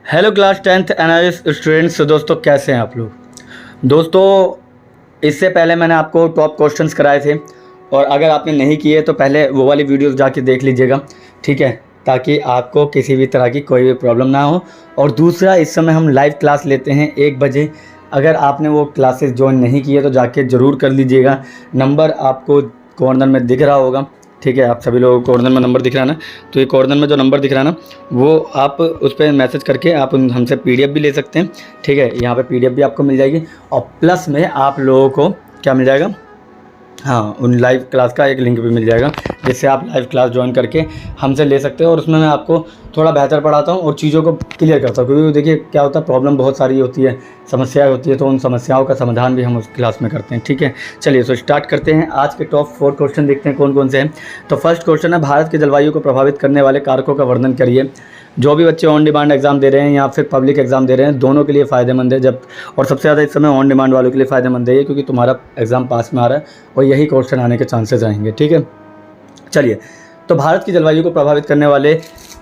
Hello class 10th analyst students. दोस्तों कैसे हैं आप लोग। दोस्तों इससे पहले मैंने आपको टॉप क्वेश्चंस कराए थे और अगर आपने नहीं किए तो पहले वो वाली वीडियोस जाके देख लीजिएगा, ठीक है, ताकि आपको किसी भी तरह की कोई भी प्रॉब्लम ना हो। और दूसरा, इस समय हम लाइव क्लास लेते हैं 1 बजे। अगर आपने वो क्लासेस ज्वाइन नहीं किए तो जाके ज़रूर कर लीजिएगा। नंबर आपको कॉर्नर में दिख रहा होगा, ठीक है। आप सभी लोगों को कॉर्नर में नंबर दिख रहा है ना, तो ये कॉर्नर में जो नंबर दिख रहा है ना, वो आप उस पर मैसेज करके आप हमसे पीडीएफ भी ले सकते हैं, ठीक है। यहाँ पे पीडीएफ भी आपको मिल जाएगी और प्लस में आप लोगों को क्या मिल जाएगा, हाँ, उन लाइव क्लास का एक लिंक भी मिल जाएगा जिससे आप लाइव क्लास ज्वाइन करके हमसे ले सकते हो। और उसमें मैं आपको थोड़ा बेहतर पढ़ाता हूँ और चीज़ों को क्लियर करता हूँ, क्योंकि देखिए क्या होता है, प्रॉब्लम बहुत सारी होती है, समस्याएं होती है, तो उन समस्याओं का समाधान भी हम उस क्लास में करते हैं, ठीक है। चलिए तो स्टार्ट करते हैं। आज के टॉप 4 क्वेश्चन देखते हैं कौन कौन से हैं। तो फर्स्ट क्वेश्चन है, भारत की जलवायु को प्रभावित करने वाले कारकों का वर्णन करिए। जो भी बच्चे ऑन डिमांड एग्ज़ाम दे रहे हैं या फिर पब्लिक एग्ज़ाम दे रहे हैं, दोनों के लिए फ़ायदेमंद है। जब और सबसे ज़्यादा इस समय ऑन डिमांड वालों के लिए फ़ायदेमंद है ये, क्योंकि तुम्हारा एग्ज़ाम पास में आ रहा है और यही क्वेश्चन आने के चांसेस रहेंगे, ठीक है। चलिए, तो भारत की जलवायु को प्रभावित करने वाले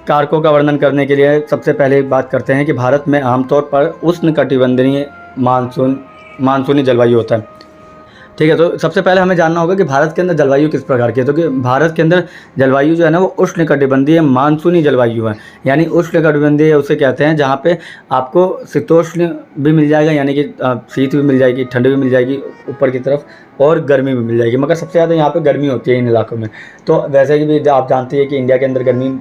कारकों का वर्णन करने के लिए सबसे पहले बात करते हैं कि भारत में आमतौर पर उष्णकटिबंधीय मानसूनी जलवायु होता है, ठीक है। तो सबसे पहले हमें जानना होगा कि भारत के अंदर जलवायु किस प्रकार की है। तो कि भारत के अंदर जलवायु जो है ना, वो उष्णकटिबंधीय मानसूनी जलवायु है। यानी उष्णकटिबंधीय उसे कहते हैं जहाँ पे आपको शीतोष्ण भी मिल जाएगा, यानी कि शीत भी मिल जाएगी, ठंड भी मिल जाएगी ऊपर की तरफ, और गर्मी भी मिल जाएगी। मगर सबसे ज़्यादा यहाँ पे गर्मी होती है इन इलाकों में। तो वैसे कि भी आप जानते हैं कि इंडिया के अंदर गर्मी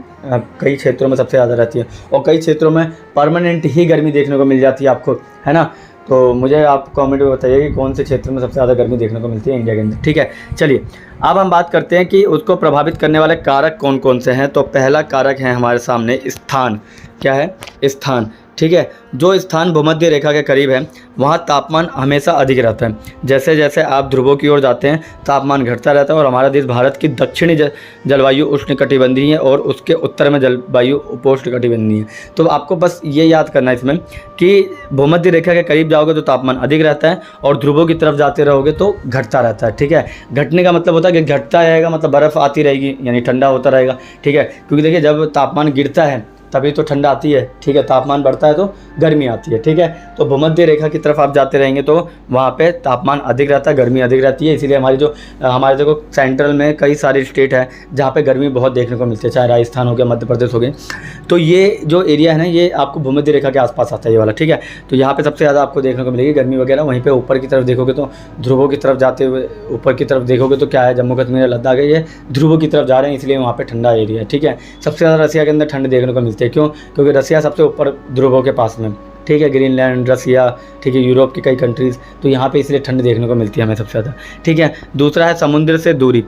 कई क्षेत्रों में सबसे ज़्यादा रहती है और कई क्षेत्रों में परमानेंट ही गर्मी देखने को मिल जाती है आपको, है ना। तो मुझे आप कमेंट में बताइए कि कौन से क्षेत्र में सबसे ज़्यादा गर्मी देखने को मिलती है इंडिया के अंदर, ठीक है। चलिए अब हम बात करते हैं कि उसको प्रभावित करने वाले कारक कौन कौन से हैं। तो पहला कारक है हमारे सामने स्थान। क्या है? स्थान, ठीक है। जो स्थान भूमध्य रेखा के करीब है वहाँ तापमान हमेशा अधिक रहता है। जैसे जैसे आप ध्रुवों की ओर जाते हैं तापमान घटता रहता है। और हमारा देश भारत की दक्षिणी जलवायु उष्णकटिबंधीय है और उसके उत्तर में जलवायु उपोष्णकटिबंधीय है। तो आपको बस ये याद करना है इसमें कि भूमध्य रेखा के करीब जाओगे तो तापमान अधिक रहता है और ध्रुवों की तरफ जाते रहोगे तो घटता रहता है, ठीक है। घटने का मतलब होता है कि घटता रहेगा, मतलब बर्फ़ आती रहेगी, यानी ठंडा होता रहेगा, ठीक है। क्योंकि देखिए जब तापमान गिरता है तभी तो ठंडा आती है, ठीक है। तापमान बढ़ता है तो गर्मी आती है, ठीक है। तो भूमध्य रेखा की तरफ आप जाते रहेंगे तो वहाँ पे तापमान अधिक रहता है, गर्मी अधिक रहती है। इसीलिए हमारे देखो सेंट्रल में कई सारे स्टेट है जहाँ पे गर्मी बहुत देखने को मिलती है, चाहे राजस्थान हो गया, मध्य प्रदेश हो गए। तो ये जो एरिया है ना, ये आपको भूमध्य रेखा के आसपास आता है ये वाला, ठीक है। तो यहाँ पे सबसे ज़्यादा आपको देखने को मिलेगी गर्मी वगैरह। वहीं पर ऊपर की तरफ देखोगे तो ध्रुवों की तरफ जाते हुए ऊपर की तरफ देखोगे तो क्या है, जम्मू कश्मीर, लद्दाख, ये ध्रुवों की तरफ जा रहे हैं, इसलिए वहाँ पर ठंडा एरिया है, ठीक है। सबसे ज़्यादा रसिया के अंदर ठंड देखने को मिलती है। क्यों? क्योंकि रसिया सबसे ऊपर ध्रुवों के पास में, ठीक है। ग्रीनलैंड, रसिया, ठीक है, यूरोप की कई कंट्रीज़, तो यहाँ पे इसलिए ठंड देखने को मिलती है हमें सबसे ज़्यादा, ठीक है। दूसरा है समुद्र से दूरी।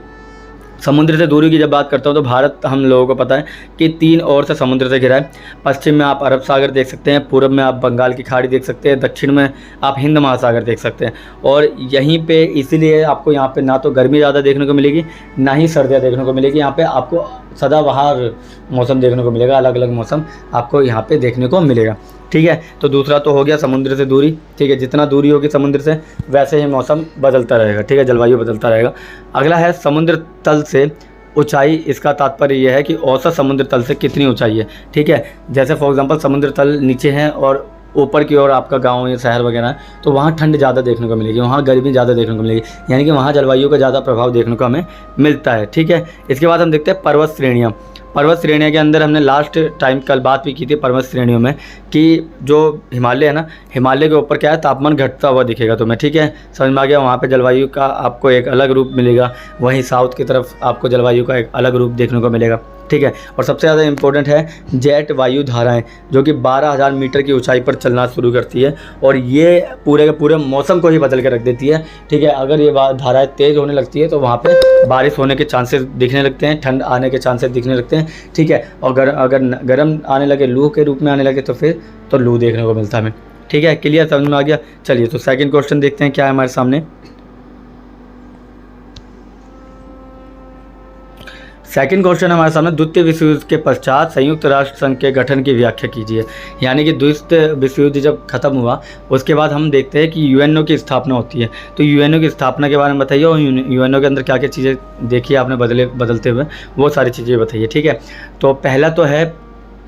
समुद्र से दूरी की जब बात करता हूँ तो भारत हम लोगों को पता है कि 3 ओर से समुद्र से घिरा है। पश्चिम में आप अरब सागर देख सकते हैं, पूर्व में आप बंगाल की खाड़ी देख सकते हैं, दक्षिण में आप हिंद महासागर देख सकते हैं। और यहीं पे इसीलिए आपको यहाँ पे ना तो गर्मी ज़्यादा देखने को मिलेगी ना ही सर्दियाँ देखने को मिलेगी। यहाँ पे आपको सदाबहार मौसम देखने को मिलेगा, अलग अलग मौसम आपको यहाँ पे देखने को मिलेगा, ठीक है। तो दूसरा तो हो गया समुद्र से दूरी, ठीक है। जितना दूरी होगी समुद्र से वैसे ही मौसम बदलता रहेगा, ठीक है, जलवायु बदलता रहेगा। अगला है समुद्र तल से ऊंचाई। इसका तात्पर्य यह है कि औसत समुद्र तल से कितनी ऊंचाई है, ठीक है। जैसे फॉर एग्जांपल समुद्र तल नीचे है और ऊपर की ओर आपका गांव या शहर वगैरह है, तो वहाँ ठंड ज़्यादा देखने को मिलेगी, वहाँ गर्मी ज़्यादा देखने को मिलेगी, यानी कि वहाँ जलवायु का ज़्यादा प्रभाव देखने को हमें मिलता है, ठीक है। इसके बाद हम देखते हैं पर्वत श्रेणियाँ। पर्वत श्रेणियों के अंदर हमने लास्ट टाइम कल बात भी की थी पर्वत श्रेणियों में कि जो हिमालय है ना, हिमालय के ऊपर क्या है, तापमान घटता हुआ दिखेगा तुम्हें, ठीक है। समझ में आ गया। वहाँ पे जलवायु का आपको एक अलग रूप मिलेगा, वहीं साउथ की तरफ आपको जलवायु का एक अलग रूप देखने को मिलेगा, ठीक है। और सबसे ज़्यादा इंपॉर्टेंट है जेट वायु धाराएं, जो कि 12,000 मीटर की ऊंचाई पर चलना शुरू करती है और ये पूरे के पूरे मौसम को ही बदल के रख देती है, ठीक है। अगर ये धाराएं तेज़ होने लगती है तो वहाँ पे बारिश होने के चांसेस दिखने लगते हैं, ठंड आने के चांसेस दिखने लगते हैं, ठीक है। और अगर गर्म आने लगे, लू के रूप में आने लगे, तो फिर तो लू देखने को मिलता है हमें, ठीक है। क्लियर, समझ में आ गया। चलिए तो सेकंड क्वेश्चन देखते हैं क्या है हमारे सामने। सेकंड क्वेश्चन हमारे सामने, द्वितीय विश्व युद्ध के पश्चात संयुक्त राष्ट्र संघ के गठन की व्याख्या कीजिए। यानी कि द्वितीय विश्व युद्ध जब खत्म हुआ उसके बाद हम देखते हैं कि यूएनओ की स्थापना होती है। तो यूएनओ की स्थापना के बारे में बताइए और यूएनओ के अंदर क्या क्या चीज़ें देखी आपने बदलते हुए, वो सारी चीज़ें बताइए, ठीक है। तो पहला तो है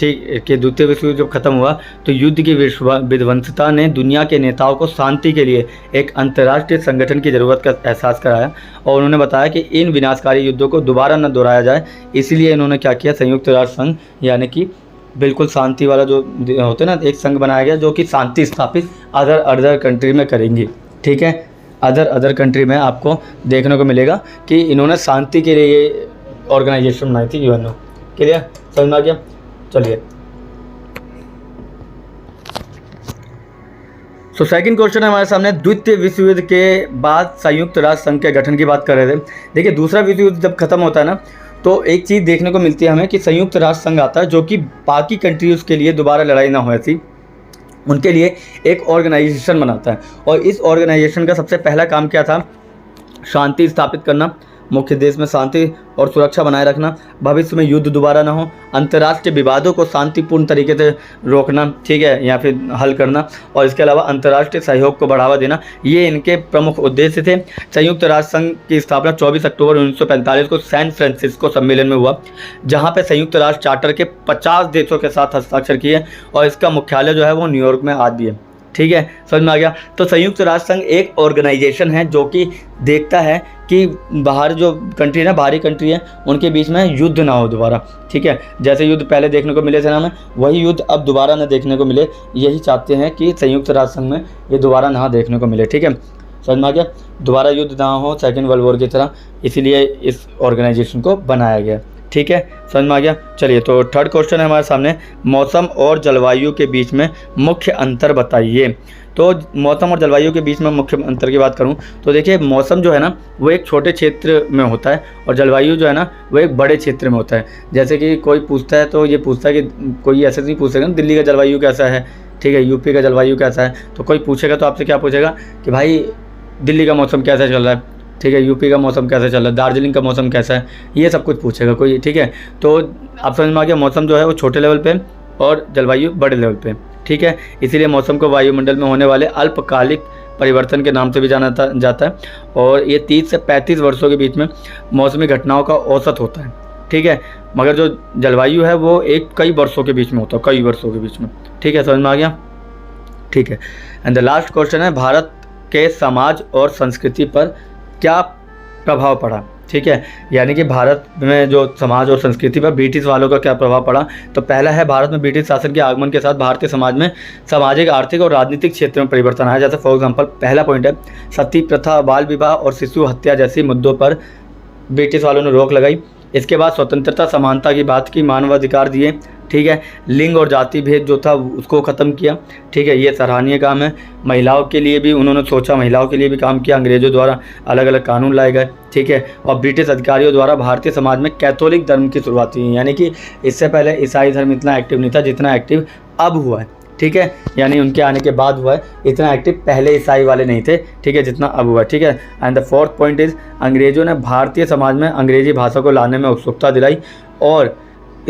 ठीक कि द्वितीय विश्व युद्ध जब खत्म हुआ तो युद्ध की विध्वंसता ने दुनिया के नेताओं को शांति के लिए एक अंतर्राष्ट्रीय संगठन की ज़रूरत का एहसास कराया और उन्होंने बताया कि इन विनाशकारी युद्धों को दोबारा न दोहराया जाए। इसलिए इन्होंने क्या किया, संयुक्त राष्ट्र संघ यानी कि बिल्कुल शांति वाला जो होते हैं ना, एक संघ बनाया गया जो कि शांति स्थापित अदर कंट्री में करेंगी। ठीक है, अदर कंट्री में आपको देखने को मिलेगा कि इन्होंने शांति के लिए ये ऑर्गेनाइजेशन बनाई थी, यूएनओ। क्लियर, समझ में आ गया। चलिए, तो सेकंड क्वेश्चन है हमारे सामने, द्वितीय विश्व युद्ध के बाद संयुक्त राष्ट्र संघ के गठन की बात कर रहे थे। देखिए, दूसरा विश्व युद्ध जब खत्म होता है ना, तो एक चीज़ देखने को मिलती है हमें कि संयुक्त राष्ट्र संघ आता है जो कि बाकी कंट्रीज़ के लिए दोबारा लड़ाई ना हो ऐसी, उनके लिए एक ऑर्गेनाइजेशन बनाता है। और इस ऑर्गेनाइजेशन का सबसे पहला काम क्या था, शांति स्थापित करना, मुख्य देश में शांति और सुरक्षा बनाए रखना, भविष्य में युद्ध दोबारा ना हो, अंतर्राष्ट्रीय विवादों को शांतिपूर्ण तरीके से रोकना, ठीक है, या फिर हल करना, और इसके अलावा अंतर्राष्ट्रीय सहयोग को बढ़ावा देना। ये इनके प्रमुख उद्देश्य थे। संयुक्त राष्ट्र संघ की स्थापना 24 अक्टूबर 1945 को सैन फ्रांसिस्को सम्मेलन में हुआ, जहाँ पे संयुक्त राष्ट्र चार्टर के 50 देशों के साथ हस्ताक्षर किए और इसका मुख्यालय जो है वो न्यूयॉर्क में आज भी है। ठीक है, समझ में आ गया। तो संयुक्त राष्ट्र संघ एक ऑर्गेनाइजेशन है जो कि देखता है कि बाहर जो कंट्री है, बाहरी कंट्री है, उनके बीच में युद्ध ना हो दोबारा। ठीक है, जैसे युद्ध पहले देखने को मिले थे ना हमें, वही युद्ध अब दोबारा ना देखने को मिले, यही चाहते हैं कि संयुक्त राष्ट्र संघ में ये दोबारा ना देखने को मिले। ठीक है, समझ में आ गया, दोबारा युद्ध ना हो सेकेंड वर्ल्ड वॉर की तरह, इसीलिए इस ऑर्गेनाइजेशन को बनाया गया। ठीक है, समझ में आ गया। चलिए, तो थर्ड क्वेश्चन है हमारे सामने, मौसम और जलवायु के बीच में मुख्य अंतर बताइए। तो मौसम और जलवायु के बीच में मुख्य अंतर की बात करूं तो देखिए, मौसम जो है ना वो एक छोटे क्षेत्र में होता है और जलवायु जो है ना वो एक बड़े क्षेत्र में होता है। जैसे कि कोई पूछता है तो ये पूछता है कि कोई ऐसे नहीं पूछेगा ना, दिल्ली का जलवायु कैसा है, ठीक है, यूपी का जलवायु कैसा है, तो कोई पूछेगा तो आपसे क्या पूछेगा कि भाई दिल्ली का मौसम कैसा चल रहा है, ठीक है, यूपी का मौसम कैसा चल रहा है, दार्जिलिंग का मौसम कैसा है, ये सब कुछ पूछेगा कोई। ठीक है, तो आप समझ में आ गया, मौसम जो है वो छोटे लेवल पे और जलवायु बड़े लेवल पे। ठीक है, इसीलिए मौसम को वायुमंडल में होने वाले अल्पकालिक परिवर्तन के नाम से भी जाना जाता है और ये 30 से 35 वर्षों के बीच में मौसमी घटनाओं का औसत होता है। ठीक है, मगर जो जलवायु है वो कई वर्षों के बीच में होता है, कई वर्षों के बीच में। ठीक है, समझ में आ गया। ठीक है, एंड द लास्ट क्वेश्चन है, भारत के समाज और संस्कृति पर क्या प्रभाव पड़ा। ठीक है, यानी कि भारत में जो समाज और संस्कृति पर ब्रिटिश वालों का क्या प्रभाव पड़ा। तो पहला है, भारत में ब्रिटिश शासन के आगमन के साथ भारतीय समाज में सामाजिक, आर्थिक और राजनीतिक क्षेत्र में परिवर्तन आया। जैसे फॉर एग्जांपल, पहला पॉइंट है, सती प्रथा, बाल विवाह और शिशु हत्या जैसी मुद्दों पर ब्रिटिश वालों ने रोक लगाई। इसके बाद स्वतंत्रता, समानता की बात की, मानवाधिकार दिए। ठीक है, लिंग और जाति भेद जो था उसको ख़त्म किया। ठीक है, ये सराहनीय काम है। महिलाओं के लिए भी उन्होंने सोचा, महिलाओं के लिए भी काम किया। अंग्रेज़ों द्वारा अलग अलग कानून लाए गए। ठीक है, और ब्रिटिश अधिकारियों द्वारा भारतीय समाज में कैथोलिक धर्म की शुरुआत हुई, यानी कि इससे पहले ईसाई धर्म इतना एक्टिव नहीं था जितना एक्टिव अब हुआ है। ठीक है, यानी उनके आने के बाद हुआ है, इतना एक्टिव पहले ईसाई वाले नहीं थे। ठीक है, जितना अब हुआ है। ठीक है, and the fourth point is, अंग्रेज़ों ने भारतीय समाज में अंग्रेजी भाषा को लाने में उत्सुकता दिलाई और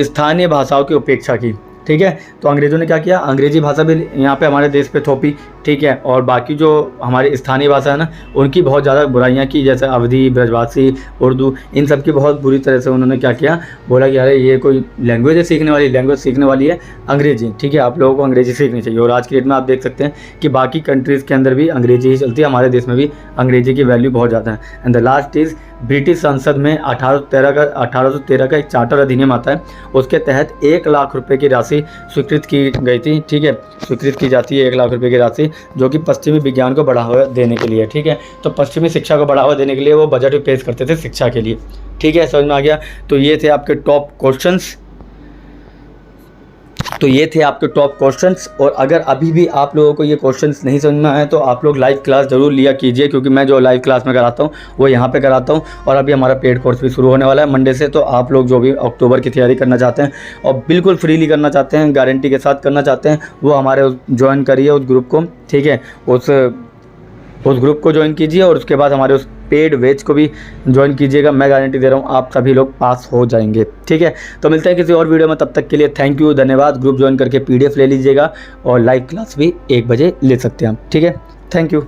स्थानीय भाषाओं की उपेक्षा की। ठीक है, तो अंग्रेज़ों ने क्या किया, अंग्रेजी भाषा भी यहाँ पे हमारे देश पे थोपी। ठीक है, और बाकी जो हमारी स्थानीय भाषा है ना, उनकी बहुत ज़्यादा बुराइयाँ की, जैसे अवधी, ब्रजभाषी, उर्दू, इन सब की बहुत बुरी तरह से उन्होंने क्या किया, बोला कि अरे ये कोई लैंग्वेज है सीखने वाली, लैंग्वेज सीखने वाली है अंग्रेजी। ठीक है, आप लोगों को अंग्रेजी सीखनी चाहिए। और आज की डेट में आप देख सकते हैं कि बाकी कंट्रीज़ के अंदर भी अंग्रेजी ही चलती है, हमारे देश में भी अंग्रेजी की वैल्यू बहुत ज़्यादा है। And the last is, British संसद में 1813 का एक चार्टर अधिनियम आता है, उसके तहत 1 लाख रुपए की राशि स्वीकृत की गई थी। ठीक है, स्वीकृत की जाती है 1 लाख रुपए की राशि, जो कि पश्चिमी विज्ञान को बढ़ावा देने के लिए। ठीक है, तो पश्चिमी शिक्षा को बढ़ावा देने के लिए वो बजट भी पेश करते थे शिक्षा के लिए। ठीक है, समझ में आ गया। तो ये थे आपके टॉप क्वेश्चंस। और अगर अभी भी आप लोगों को ये क्वेश्चंस नहीं समझ में आए तो आप लोग लाइव क्लास ज़रूर लिया कीजिए, क्योंकि मैं जो लाइव क्लास में कराता हूँ वो यहाँ पे कराता हूँ। और अभी हमारा पेड कोर्स भी शुरू होने वाला है मंडे से। तो आप लोग जो भी अक्टूबर की तैयारी करना चाहते हैं और बिल्कुल फ्रीली करना चाहते हैं, गारंटी के साथ करना चाहते हैं, वो हमारे ज्वाइन करिए उस ग्रुप को। ठीक है, उस ग्रुप को ज्वाइन कीजिए और उसके बाद हमारे उस पेड बैच को भी ज्वाइन कीजिएगा। मैं गारंटी दे रहा हूँ आप सभी लोग पास हो जाएंगे। ठीक है, तो मिलते हैं किसी और वीडियो में, तब तक के लिए थैंक यू, धन्यवाद। ग्रुप ज्वाइन करके PDF ले लीजिएगा और लाइव क्लास भी 1 बजे ले सकते हैं हम। ठीक है, थैंक यू।